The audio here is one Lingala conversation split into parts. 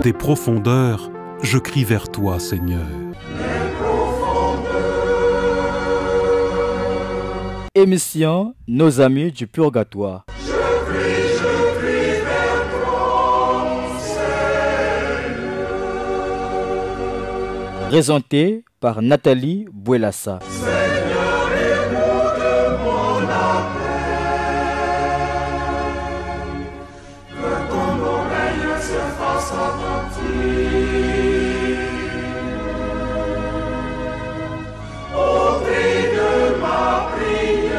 Des profondeurs, je crie vers toi, Seigneur. Émission Nos amis du purgatoire. Je crie vers toi, Seigneur. Présenté par Nathalie Bouelassa. Seigneur, écoute mon appel. Que ton oreille se fasse attentive au cri de ma prière.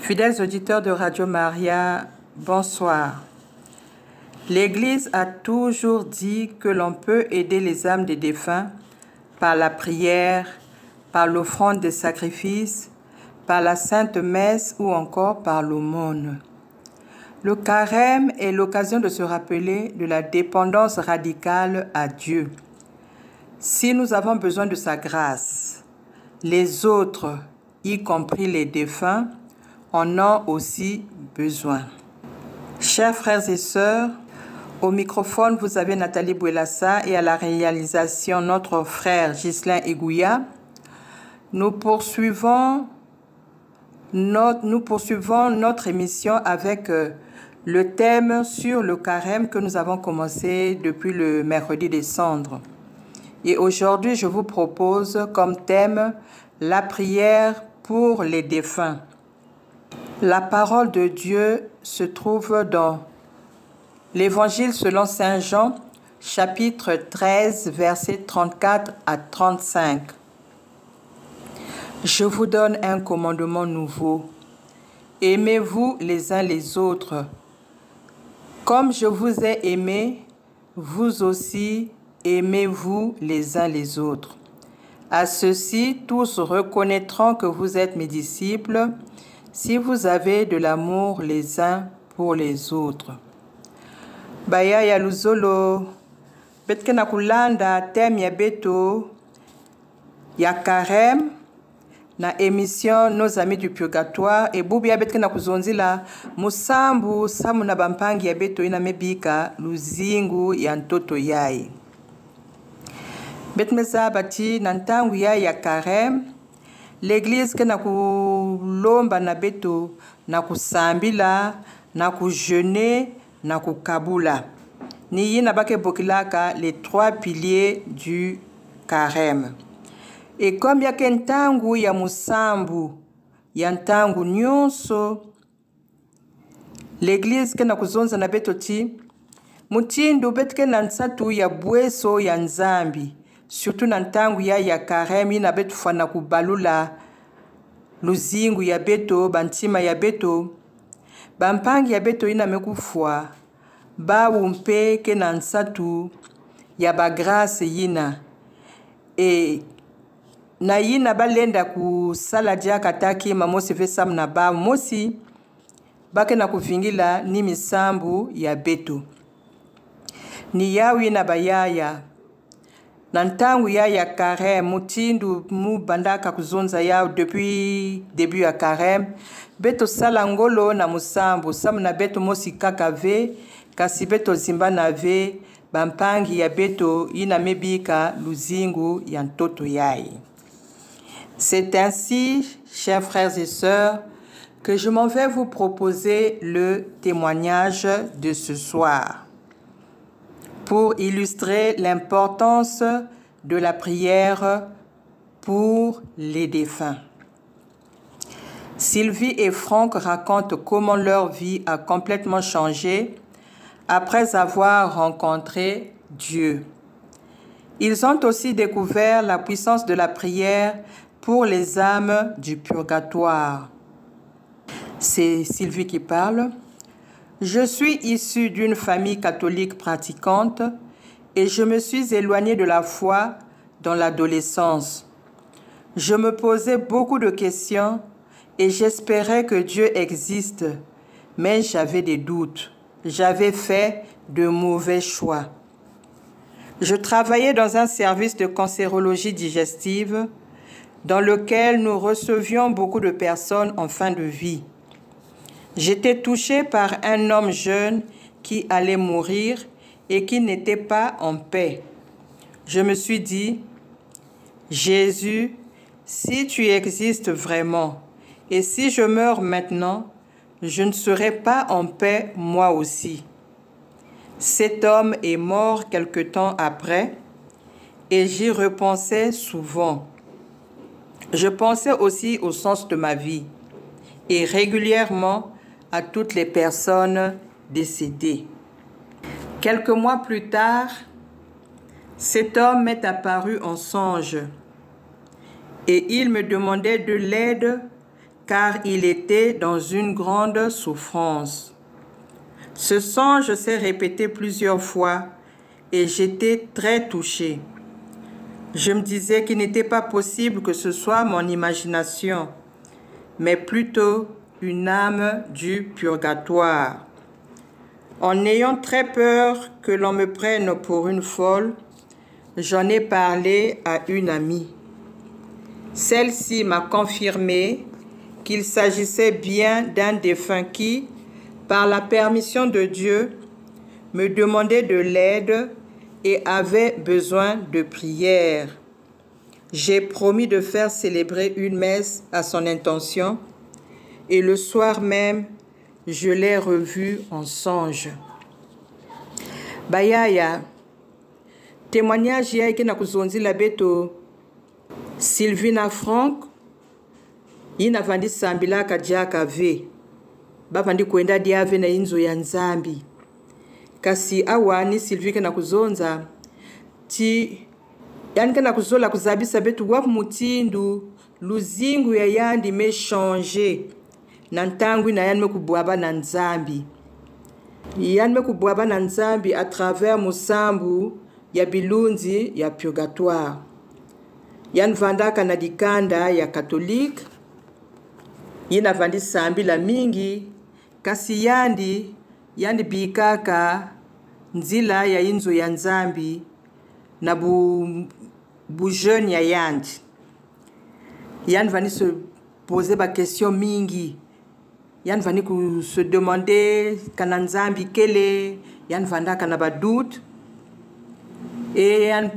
Fidèles auditeurs de Radio Maria, bonsoir. L'Église a toujours dit que l'on peut aider les âmes des défunts par la prière, par l'offrande des sacrifices, par la Sainte Messe ou encore par l'aumône. Le carême est l'occasion de se rappeler de la dépendance radicale à Dieu. Si nous avons besoin de sa grâce, les autres, y compris les défunts, en ont aussi besoin. Chers frères et sœurs, au microphone, vous avez Nathalie Bouelassa et à la réalisation, notre frère Ghislain Egouya. Nous poursuivons notre émission avec le thème sur le carême que nous avons commencé depuis le mercredi des cendres. Et aujourd'hui, je vous propose comme thème la prière pour les défunts. La parole de Dieu se trouve dans l'Évangile selon Saint Jean, chapitre 13, versets 34 à 35. Je vous donne un commandement nouveau. Aimez-vous les uns les autres. Comme je vous ai aimé, vous aussi aimez-vous les uns les autres. À ceci, tous reconnaîtront que vous êtes mes disciples, si vous avez de l'amour les uns pour les autres. Baya ya luzolo, betke na kulanda thème ya beto, ya carême, na émission Nos amis du purgatoire, et bubia betke na kuzonzila, musambu samu na bampangi ya beto ina mebika, luzingu ya ntoto yai. Betmeza bati nantangu ya carême, l'église ke na kulomba na beto, na kusambila, na kujeûner, na kukabula. Ni yina bake bokilaka les trois piliers du carême. Et comme ya kentangu ya musambu, ya ntangu nyonso, l'église ke na kuzonza na beto ti, mutindu betke na nsatu ya bweso ya nzambi, surtout na ntangu ya carême na beto fana kubalula luzingu ya beto, bantima ya beto, bampangi ya beto ina mekufwa, ba umpe ke na nsatu ya bagrase yina. E na yina balenda kusala dia kataki mamosi vesam na ba mosi, bake na kuvingila ni misambu ya beto. Ni yawi na bayaya. Nantangu ya carême, mutindu mu bandaka kuzonza yao depuis début ya carême, beto salangolo na musambu, samu na beto mosi kakave, kasi beto zimba na ve, bampangi ya beto ina mebika luzingu ya ntoto yai. C'est ainsi, chers frères et sœurs, que je m'en vais vous proposer le témoignage de ce soir, pour illustrer l'importance de la prière pour les défunts. Sylvie et Franck racontent comment leur vie a complètement changé après avoir rencontré Dieu. Ils ont aussi découvert la puissance de la prière pour les âmes du purgatoire. C'est Sylvie qui parle. Je suis issue d'une famille catholique pratiquante et je me suis éloignée de la foi dans l'adolescence. Je me posais beaucoup de questions et j'espérais que Dieu existe, mais j'avais des doutes. J'avais fait de mauvais choix. Je travaillais dans un service de cancérologie digestive. dans lequel nous recevions beaucoup de personnes en fin de vie. J'étais touchée par un homme jeune qui allait mourir et qui n'était pas en paix. Je me suis dit, Jésus, si tu existes vraiment, et si je meurs maintenant, je ne serai pas en paix moi aussi. Cet homme est mort quelque temps après, et j'y repensais souvent. Je pensais aussi au sens de ma vie, et régulièrement à toutes les personnes décédées. Quelques mois plus tard, cet homme m'est apparu en songe et il me demandait de l'aide car il était dans une grande souffrance. Ce songe s'est répété plusieurs fois et j'étais très touchée. Je me disais qu'il n'était pas possible que ce soit mon imagination, mais plutôt une âme du purgatoire. En ayant très peur que l'on me prenne pour une folle, j'en ai parlé à une amie. Celle-ci m'a confirmé qu'il s'agissait bien d'un défunt qui, par la permission de Dieu, me demandait de l'aide et avait besoin de prière. J'ai promis de faire célébrer une messe à son intention et le soir même, je l'ai revu en songe. Bayaya, témoignage ya ike na kuzonzila beto Sylvina Frank, ina vandi sambila kajaka ve, bavandi kuenda diave na inzo ya nzambi. Kasi awani Sylvie na kuzonza, ti yani na kuzola kuzabisa betu wapu mutindu, luzingu ya yandi me changer. Nantangwi na yanme kubwaba na nzambi. Yanme kubwaba na nzambi à travers musambu ya bilunzi ya purgatoire. Yan vandaka na dikanda ya katolike. Yina vandi sambi la mingi. Kasi yandi bikaka nzila ya inzo ya nzambi na bu jeune ya yandi. Yan vandi se poser ba question mingi. Yan vani ku se demander kana nzambi kele, yan vanda kana ba doute et yan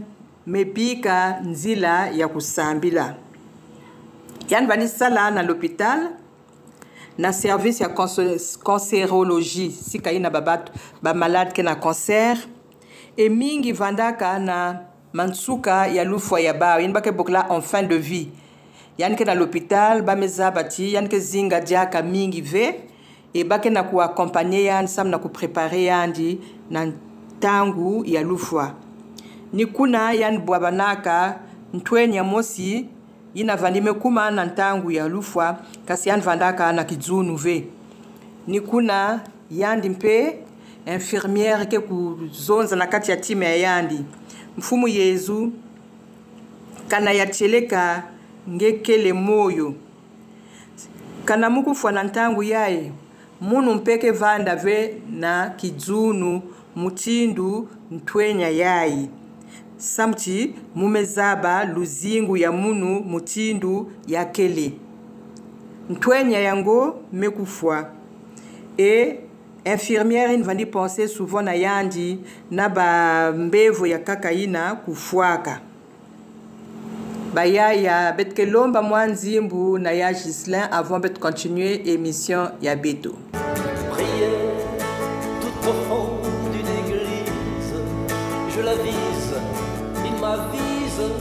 mepika nzila ya kusambila. Yan vani sala na l'hôpital na service ya cancérologie si kaina ba malade ke na cancer et mingi vandaka na mansuka ya lufwa ya ba yin bake bokla en fin de vie. Yanke na l'hôpital ba mezabati yanke zinga diaka mingi ve e bake na ku accompagner yan sam na ku préparer yandi na tangu ya lufwa ni kuna yan bwabanaka ntwenya mosi ina vandime kuma na tangu ya lufwa kasi yan vandaka na kizunu ve ni kuna yandi mpe infirmière ke ku zonza na kati ya time ya yandi mfumu Yesu kana yacheleka ngekele moyo kana mukufa na ntangu yaye munu mpeke vanda ve na kizunu mutindu ntwenya yaye samti mumezaba luzingu ya munu mutindu yakele ntwenya yango mekufwa et infirmière in vandi penser souvent na yandi na ba mbevo ya kakaina kufwaka Bayaya betke lomba mwanzimbu na ya Gislin avant de continuer émission ya beto. Prière toute profonde d'une église, je la vise, il m'avise,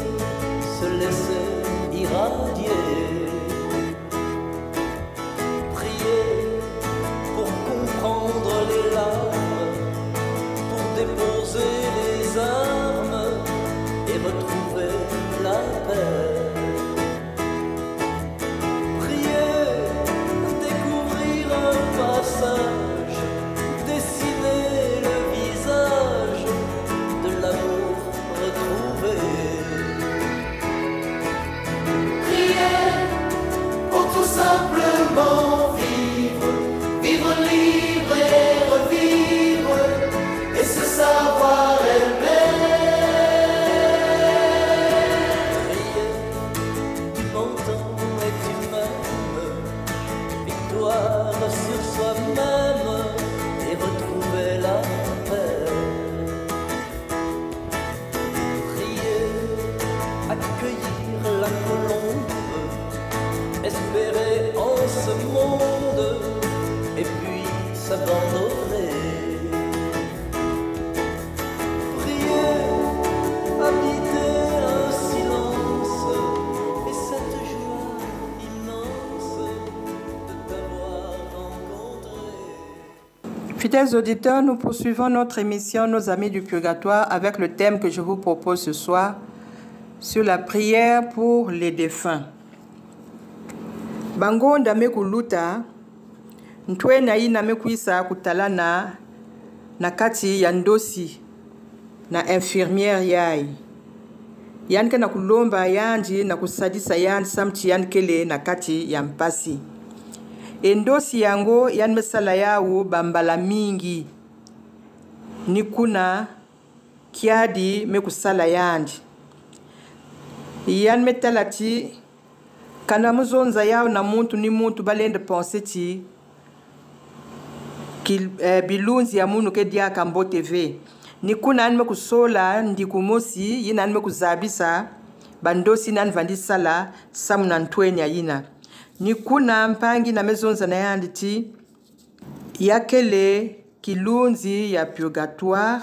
se laisser irradier. Priez pour comprendre les larmes, pour déposer les armes et retrouver la paix. Priez, découvrir un passage, dessiner victoire sur soi-même et retrouver la paix. Prier, accueillir la colombe, espérer en ce monde et puis s'abandonner. Prier, habiter un silence et cette joie immense de t'avoir rencontré. Fidèles auditeurs, nous poursuivons notre émission Nos Amis du Purgatoire avec le thème que je vous propose ce soir sur la prière pour les défunts. Bango ndame kuluta ntwe na ina mekuisa kutala na kati ya ndosi na infirmière yai yanke na kulomba yanji na kusadisa yanji samti yankele na kati ya mpasi endosi yango yan mesala yawo bambala mingi nikuna kiadi mekusala yanji yan metalati kana muzonza yao na muntu ni muntu balende pense ti bilunzi ya munu ke dia kambo TV ni kuna anme kusola ndikumosi yina anme kuzabisa bandosi nan vandisala samuna ntwenya yina ni kuna mpangi na mezonza na yandi ti yakele kilunzi ya purgatoire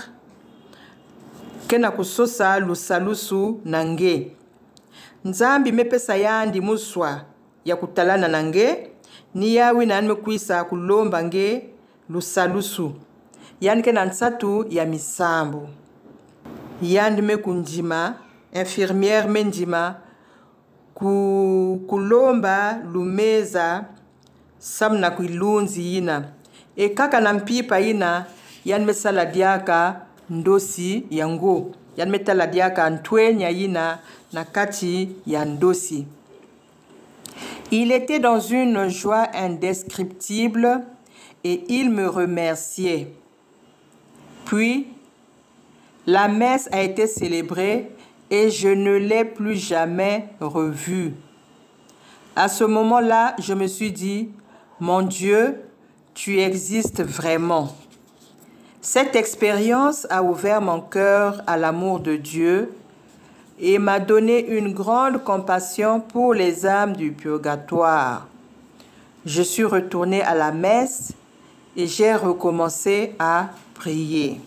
kena kusosa lusalusu nange Nzambi mepesa yandi muswa ya kutalana nange ni yawi na anme kuisa kulomba nge lusalusu yanke na nsatu ya misambu yandi me kunjima infirmière menjima kulomba lumeza samna kuilunzi yina e kaka na mpipa yina yan mesala diaka ndosi yango yan metala diaka ntwenya yina na kati ya ndosi. Il était dans une joie indescriptible et il me remerciait. Puis, la messe a été célébrée et je ne l'ai plus jamais revue. À ce moment-là, je me suis dit, mon Dieu, tu existes vraiment. Cette expérience a ouvert mon cœur à l'amour de Dieu et m'a donné une grande compassion pour les âmes du purgatoire. Je suis retournée à la messe et j'ai recommencé à prier.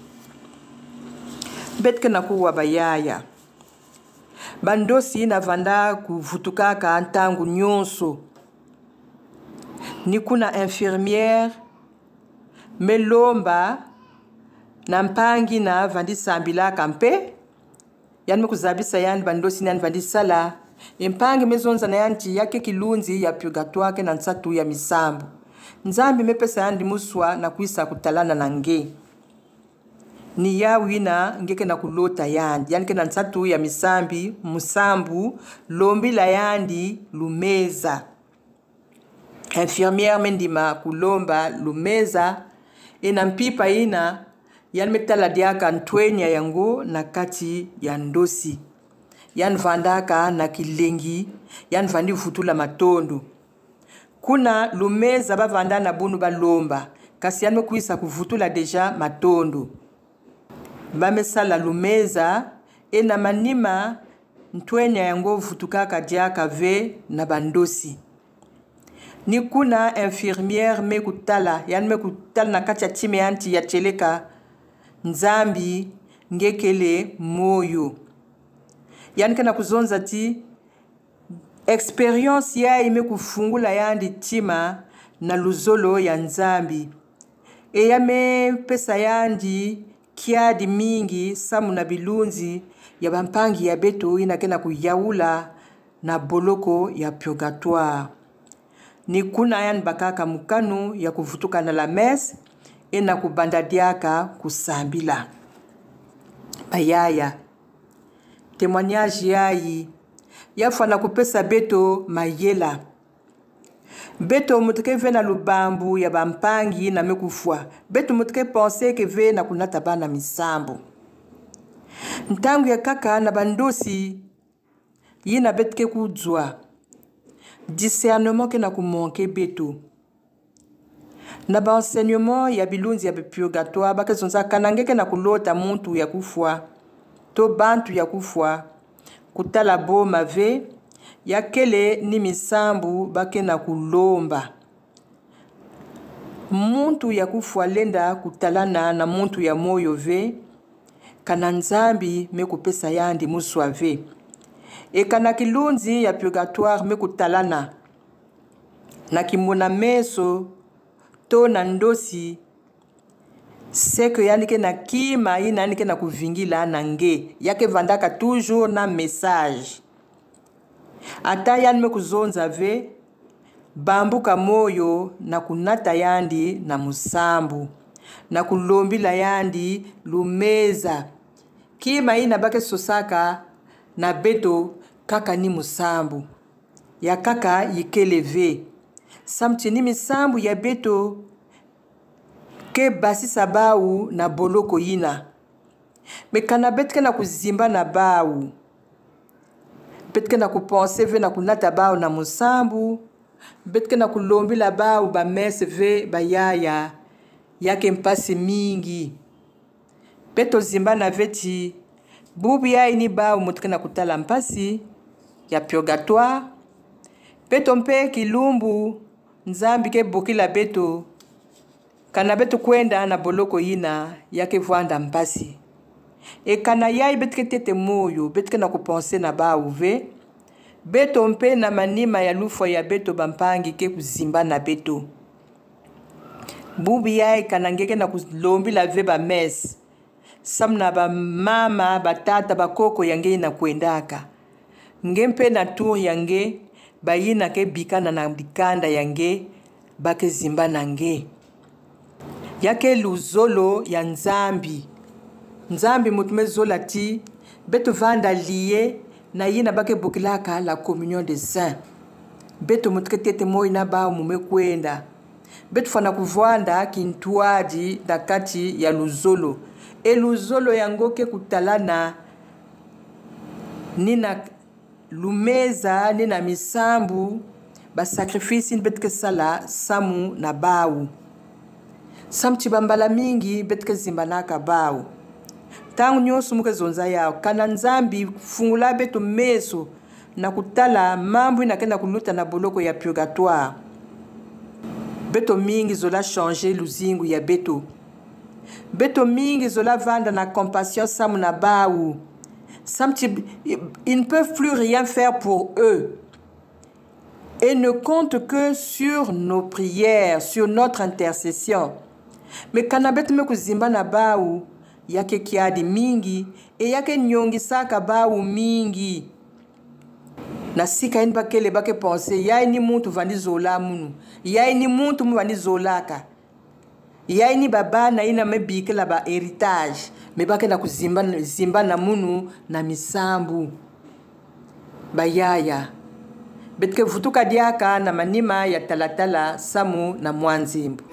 Betke nakuwa bayaya. Bandosi na vanda kuvutuka ka antangu nyonso. Nikuna infirmière melomba na mpangi na vandi sambila kampe. Yan me kuzabisa yan bandosi nan vandi sala. Mpangi mezonza na yanti yake kilunzi ya purgatoire ke na nsatu ya misambu. Nzambi mepesa yandi muswa na kuisa kutalana nange. Ni yawi na ngeke na kulota yandi. Yanke na nsatu ya misambi, musambu, lombi la yandi, lumeza. Infirmière mendima kulomba, lumeza. E na mpipa ina, yan metala diaka ntwenya yango na kati ya ndosi. Yan vandaka na kilengi, yan vandi futula matondo. Kuna lumeza ba vanda na bunu ba lomba, kasi yan mekuisa kuvutula deja matondo. Ba mesala lumeza, e na manima ntwenya yango vutukaka diaka ve na bandosi. Ni kuna infirmière mekutala, yan mekutala na kati ya time yanti ya cheleka, Nzambi ngekele moyo. Yanke na kuzonza ti experience ya ime kufungula yandi tima na luzolo ya Nzambi. E yame pesa yandi kiadi mingi samu na bilunzi ya bampangi ya beto ina kena kuyaula na boloko ya purgatoire. Ni kuna yan bakaka mukanu ya kuvutuka na la messe e na kubandadiaka kusambila. Bayaya. Témoignage yayi. Yafana kupesa beto mayela. Beto mutke ve na lubambu ya bampangi na mekufwa. Beto mutke pense ke ve na kunata bana misambo. Ntangu ya kaka na bandosi yina betke kudzwa. Discernement ke na kumonke beto. Na ba enseignement ya bilunzi ya purgatoire bakezonza kanangeke na kulota muntu ya kufwa to bantu ya kufwa kutala boma ve yakele ni misambu bake na kulomba muntu ya kufwa lenda kutalana na muntu ya moyo ve kana nzambi mekupesa yandi muswa ve e kana kilunzi ya purgatoire mekutalana na kimona meso to na ndosi seke yanike na kima ina yanike na kuvingila na nge yake vandaka toujours na message ata yani mekuzonza ve bambuka moyo na kunata yandi na musambu na kulombila yandi lumeza kima ina bake sosaka na beto kaka ni musambu ya kaka yikeleve samtini misambu ya beto ke basi sabau na boloko yina mekana betke na kuzimba na bau betke na kupense ve na kunata bau na musambu betke na kulombi la bau ba mese ve bayaya yake mpasi mingi beto zimba na veti bubu ya ini bau mutke na kutala mpasi ya purgatoire beto mpe kilumbu nzambi ke bokila beto kana beto kwenda na boloko yina yake vwanda mpasi e kana yai betke tete moyo betke na kupense na ba uve beto mpe na manima ya lufo ya beto bampangi ke kuzimba na beto bubi yai kana ngeke na kulombi la ve ba mes samna ba mama batata bakoko yange na kwendaka ngempe na tour yange bayina ke bikana na bikanda yange bake zimba nange yake luzolo ya nzambi nzambi mutume zola ti beto vanda liye na yina bake bukilaka la communion des saints beto mutuke tete moi na ba mume kwenda beto fana kuvwanda kintuaji dakati ya luzolo e luzolo yango ke kutalana nina lumeza nina misambu ba sacrifice betke sala samu na bau samti bambala mingi betke zimbanaka bau tangu nyosu muke zonza yao kana nzambi fungula beto meso na kutala mambu inakenda kuluta na boloko ya purgatoire beto mingi zola changer luzingu ya beto beto mingi zola vanda na compassion samu na bau ils ne peuvent plus rien faire pour eux et ne comptent que sur nos prières, sur notre intercession. Mais kanabet me kuzimba na bau yake kiadi mingi e yake nyongi saka bau mingi na sika in bakele bake penser yai ni muntu vandi zola munu yai ni muntu mu vandi zolaka yai ni baba na ina mebike la ba héritage me bake na kuzimba na munu na misambu bayaya betke vutuka diaka na manima ya talatala samu na mwanzimbu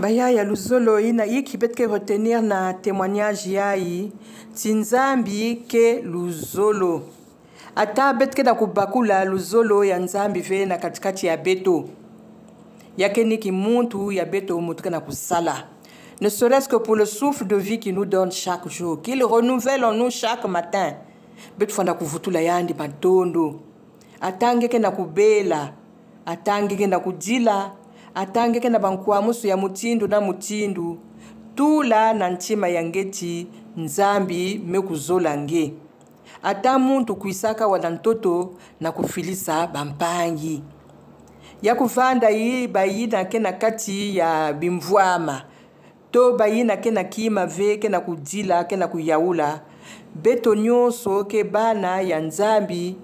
Bayaya luzolo ina yiki betke retenir na témoignage yai tinzambi ke luzolo ata betke da kubakula luzolo ya nzambi ve na katikati ya beto Yakeniki muntu ya beto mutu na kusala. Ne serait-ce que pour le souffle de vie qu'il nous donne chaque jour, qu'il renouvelle en nous chaque matin. Beto fanda kuvutula yandi matondo. Atangeke na kubela, atangeke na kudila, atangeke na bankwamusu ya mutindu na mutindu. Tula na nchima yangeti nzambi mekuzolange. Ata muntu kuisaka wadantoto na kufilisa bampangi. Ya kuvanda yi bayi na kena kati ya bimvuama. To bayi na kena kima ve kena kudila kena kuyaula. Beto nyonso ke bana ya nzambi.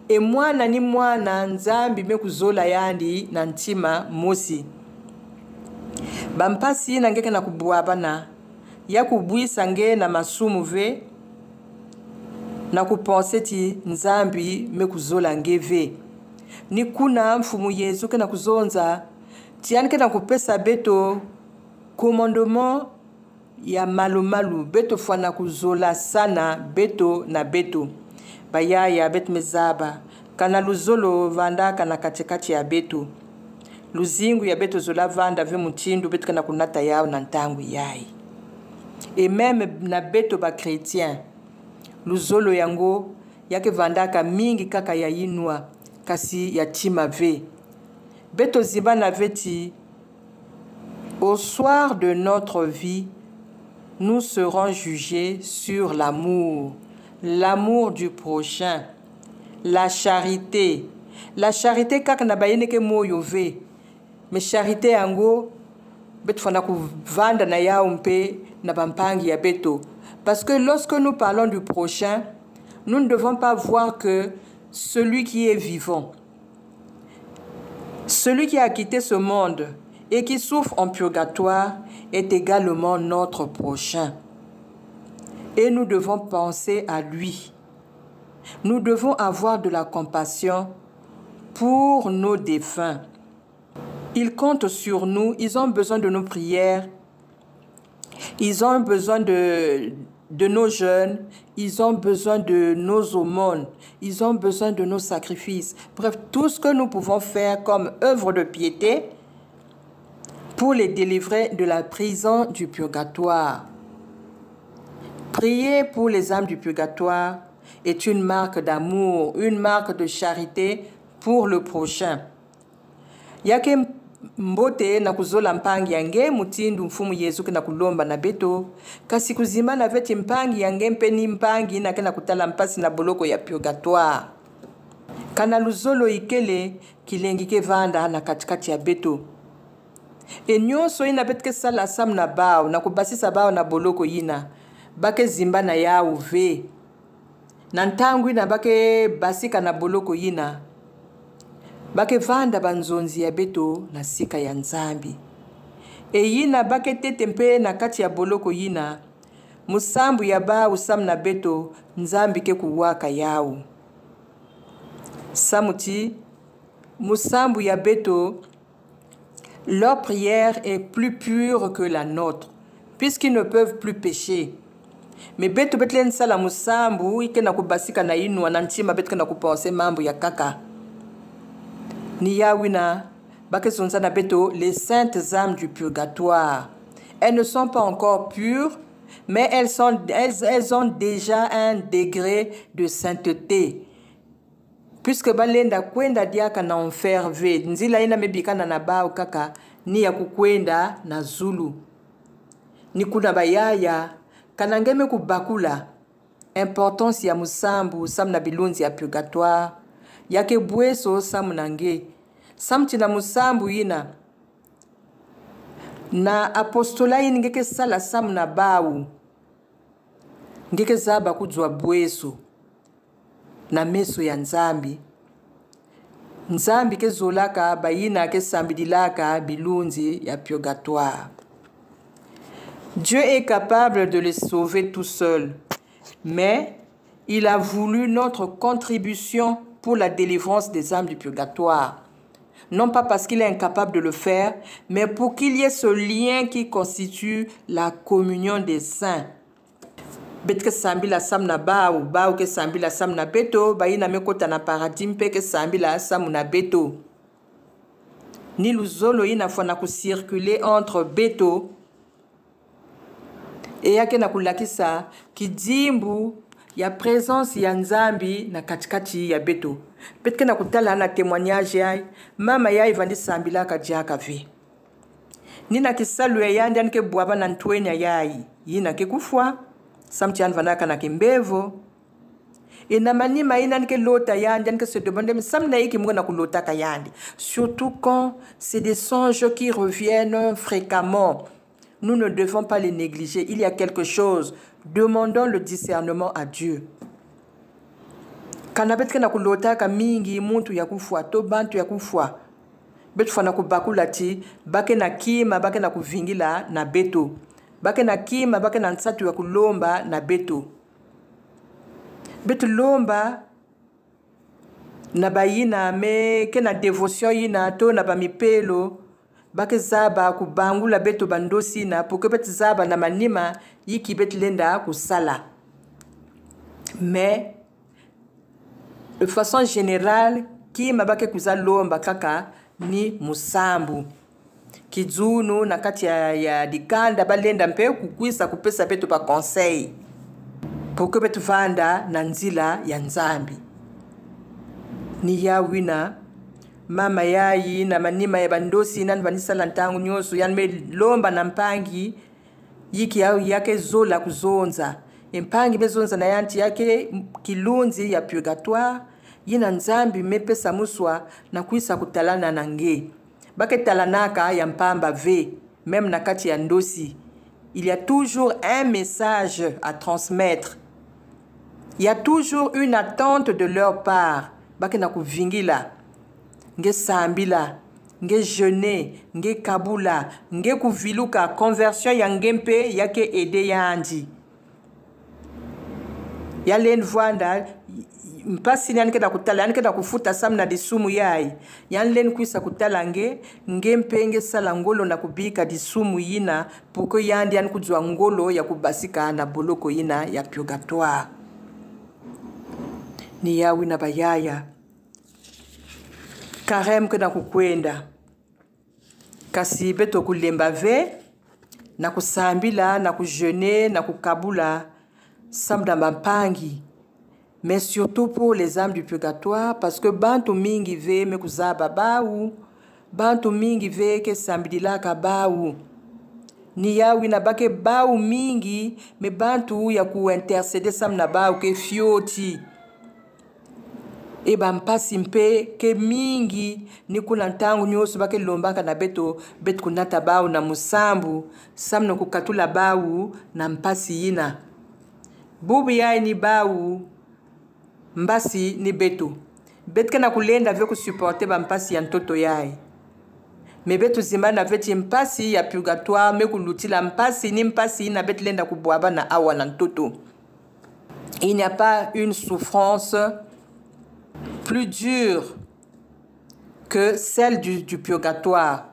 E mwana ni mwana nzambi mekuzola yandi na ntima mosi. Bampasi na ngeke na kubuabana. Ya kubwisa nge na masumu ve. Na kupense ti nzambi mekuzola nge ve. Ni kuna mfumu Yesu ke na kuzonza. Tiani ke na kupesa beto commandement ya malu beto fwana kuzola sana beto na beto. Bayaya bet mezaba. Kana luzolo vanda kana katikati ya beto. Luzingu ya beto zola vanda ve mutindu beto kana kunata yao na ntangu yai. Et même na beto ba chrétien. Luzolo yango yake vandaka mingi kaka ya inua kasi ya tima ve. Beto ziba na veti. Au soir de notre vie, nous serons jugés sur l'amour. L'amour du prochain. La charité. La charité kaka na bayene ke moyo ve. Mais charité yango beto fana ku vanda na ya umpe na bampangi ya beto. Parce que lorsque nous parlons du prochain, nous ne devons pas voir que celui qui est vivant, celui qui a quitté ce monde et qui souffre en purgatoire est également notre prochain. Et nous devons penser à lui. Nous devons avoir de la compassion pour nos défunts. Ils comptent sur nous, ils ont besoin de nos prières, ils ont besoin de nos jeûnes, ils ont besoin de nos aumônes, ils ont besoin de nos sacrifices. Bref, tout ce que nous pouvons faire comme œuvre de piété pour les délivrer de la prison du purgatoire. Prier pour les âmes du purgatoire est une marque d'amour, une marque de charité pour le prochain. Yake mbote na kuzola mpangi yange mutindu mfumu Yesu kena kulomba na beto kasi kuzima na veti mpangi yange mpeni mpangi na kena kutala mpasi na boloko ya purgatoire. Kana luzolo ikele kilengi ke vanda na katikati ya beto. E nyonso ina betke sala sam na bao na kubasisa bao na boloko yina bake zimba na ya uve. Na ntangu ina bake basika na boloko yina bake vanda banzonzi ya beto na sika ya nzambi. E yina bake tetempe na kati ya boloko yina musambu ya ba usam na beto nzambi ke kuwaka yao. Samuti musambu ya beto, leur prière est plus pure que la nôtre puisqu'ils ne peuvent plus pécher. Mais beto betlen sala musambu ike na kubasika na inu anantima beto na kupense mambo ya kaka. Ni yawina bake sonza na beto les saintes âmes du purgatoire. Elles ne sont pas encore pures, mais elles ont déjà un degré de sainteté. Puisque balenda kwenda diaka na enfer ve nzila ina mebikana na bao kaka ni ya kukwenda na zulu. Ni kuna bayaya kanangeme kubakula importance ya musambu sam na bilunzi ya purgatoire yake bweso sam nange samti na musambu yina na apostola yini ngeke sala sam na bawu ngeke zaba kujwa bweso na meso ya nzambi. Nzambi ke zolaka bayina ke sambidilaka bilunzi ya purgatoire. Dieu est capable de les sauver tout seul, mais il a voulu notre contribution pour la délivrance des âmes du purgatoire. Non pas parce qu'il est incapable de le faire, mais pour qu'il y ait ce lien qui constitue la communion des saints. Betke sambila sam na bao ke sambila sam na beto, bayina mekota na paradigme pe ke sambila sam na beto. ni luzolo ina fana kucirculer entre beto e yake na kulakisa kidimbu ya présence ya nzambi na katikati ya beto. Petke na kutala na témoignage ya mama ya ivandi sambila kadiaka vi. Nina kisalu ya yandi anke buaba na ntwenya yai. Yina ke kufwa, samti anvanaka na kimbevo. Ina manima ina anke lota yandi anke se demande samna iki mga na kulota ka yandi. Surtout quand c'est des songes qui reviennent fréquemment. Nous ne devons pas les négliger. Il y a quelque chose. Demandons le discernement à Dieu. Kana betka na kulota ka mingi muntu ya kufwa to bantu ya kufwa. Betu fana kubakulati bake na kima bake na kuvingila na beto. Bake na kima bake na nsatu ya kulomba na beto. Betu lomba na bayina me ke na devotion yina to na bamipelo. Bake zaba kubangula beto bandosi na pour betu zaba na manima yiki betu lenda kusala. Mais de façon générale, qui mabake kuza lomba kaka ni musambu. Kizunu na kati ya dikanda balenda mpe kukwisa kupesa betu pa conseil. Pour que betu vanda na nzila ya nzambi. Ni ya wina mama yayi na manima ya bandosi nan vanisa lantangu nyoso yanme lomba na mpangi yiki yake zola kuzonza. Mpangi bezonza na yanti yake kilunzi ya purgatoire yina nzambi mepesa muswa na kuisa kutalana na nge. Bake talanaka ya mpamba ve, même na kati ya ndosi. Il y a toujours un message à transmettre. Il y a toujours une attente de leur part. Bake na kuvingila, nge sambila, nge jeûner, nge kabula, nge kuviluka conversion ya ngempe yake ede yandi. Yalen vwanda mpasi ni anike da kutala anike da kufuta samna disumu yai yanlen kuisa kutala nge mpenge sala ngolo na kubika disumu yina puko yandi an kujwa ngolo ya kubasika na boloko yina ya purgatoire ni yawi na bayaya karem kana kukwenda kasi beto kulemba ve na kusambila na kujeûner na kukabula samda mampangi, mais surtout pour les âmes du purgatoire, parce que bantu mingi ve me kuzaba baou, bantu mingi ve ke sambidila ka baou. Ni yawi na bake baou mingi, me bantu ya ku interceder sam na baou ke fioti. E bampasi mpe ke mingi ni kuna ntangu nyoso bake lombaka na beto kunata baou na musambu, sam na kukatula baou na mpasi yina. Bubu yai ni baou, mbasi ni beto. Betke na kulenda vyo kusuporte ba mpasi ya ntoto yai. Me beto zimba na veti mpasi ya purgatoire me kulutila mpasi ni mpasi na bet lenda kubuaba na awa na ntoto. Il n'y a pas une souffrance plus dure que celle du purgatoire.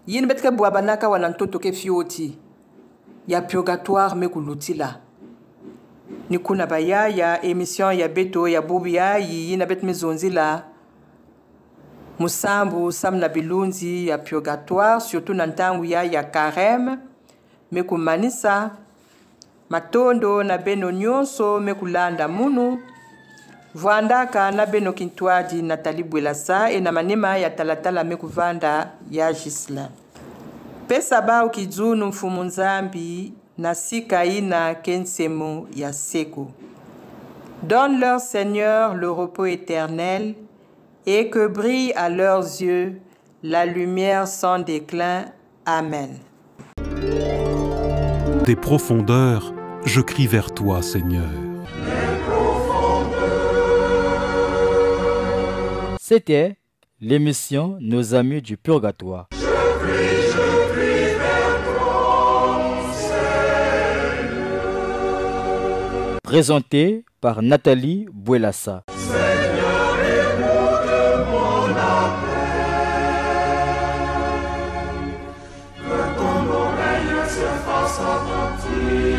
Yin betke buaba naka wa na ntoto ke fioti. Ya purgatoire me kulutila. Ni kuna baya ya émission ya beto ya bubi ya yina bet mezonzila musambu samna bilunzi ya purgatoire surtout na ntangu ya carême mekumanisa matondo na beno nyonso mekulanda munu vwandaka na beno kintwadi Nathalie Bwelasa e na manema ya talatala mekuvanda ya Gisela pesa bao kizunu mfumu nzambi na sika ina kensemo ya seko. Donne-leur, Seigneur, le repos éternel et que brille à leurs yeux la lumière sans déclin. Amen. Des profondeurs, je crie vers toi, Seigneur. C'était l'émission Nos Amis du Purgatoire. Présenté par Nathalie Bwelasa. Seigneur, écoute mon appel, que ton oreille se fasse attentive.